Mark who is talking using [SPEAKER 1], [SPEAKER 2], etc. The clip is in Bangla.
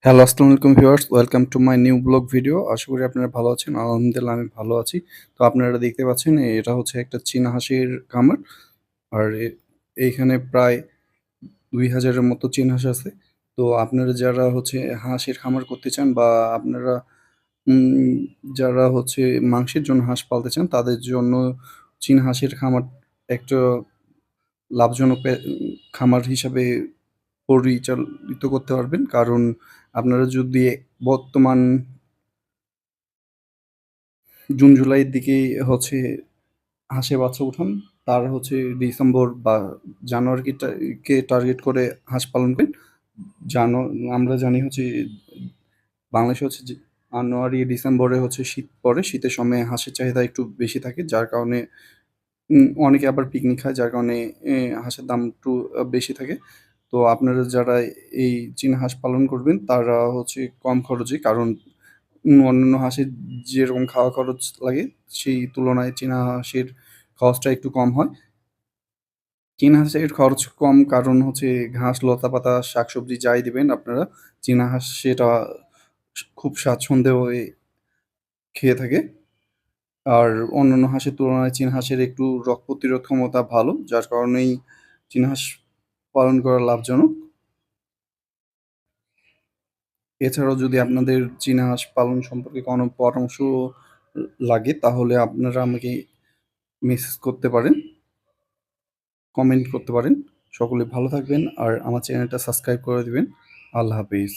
[SPEAKER 1] হ্যালো, আসসালামু আলাইকুম viewers. Welcome to my new blog video. আশা করি আপনারা ভালো আছেন। আলহামদুলিল্লাহ আমি ভালো আছি। তো আপনারা দেখতে পাচ্ছেন এটা হচ্ছে একটা চীনা হাঁসের খামার। আর এইখানে প্রায় ২,০০০ এর মতো চীনা হাঁস আছে। তো আপনারা যারা হচ্ছে হাঁসের খামার করতে চান বা আপনারা উম যারা হচ্ছে মাংসের জন্য হাঁস পালতে চান তাদের জন্য চীনা হাঁসের খামার একটা লাভজনক খামার হিসাবে পরিচালিত করতে পারবেন। কারণ আপনারা যদি বর্তমান জুন জুলাইয়ের দিকে হচ্ছে হাঁসের বাচ্চা উঠান, তার হচ্ছে ডিসেম্বর বা জানুয়ারিকে টার্গেট করে হাঁস পালন করেন। জানো আমরা জানি হচ্ছে বাংলাদেশে হচ্ছে যে জানুয়ারি, ডিসেম্বরে হচ্ছে শীত পড়ে। শীতের সময় হাঁসের চাহিদা একটু বেশি থাকে। যার কারণে অনেকে আবার পিকনিক খায়, যার কারণে হাঁসের দাম একটু বেশি থাকে। তো আপনারা যারা এই চীনা হাঁস পালন করবেন তারা হচ্ছে কম খরচে, কারণ অন্যান্য হাঁসের যেরকম খাওয়া খরচ লাগে সেই তুলনায় চীনা হাঁসের খরচটা একটু কম হয়। চীনা হাঁসের খরচ কম কারণ হচ্ছে ঘাস, লতাপাতা, শাকসবজি যাই দিবেন আপনারা, চীনা হাঁস সেটা খুব স্বাচ্ছন্দ্যে খেয়ে থাকে। আর অন্যান্য হাঁসের তুলনায় চীনা হাঁসের একটু রোগ প্রতিরোধ ক্ষমতা ভালো, যার কারণেই চীনা হাঁস পালন করা লাভজনক। এছাড়াও যদি আপনাদের চীনা হাঁস পালন সম্পর্কে কোনো পরামর্শ লাগে তাহলে আপনারা আমাকে মেসেজ করতে পারেন, কমেন্ট করতে পারেন। সকলে ভালো থাকবেন আর আমার চ্যানেলটা সাবস্ক্রাইব করে দিবেন। আল্লাহ হাফেজ।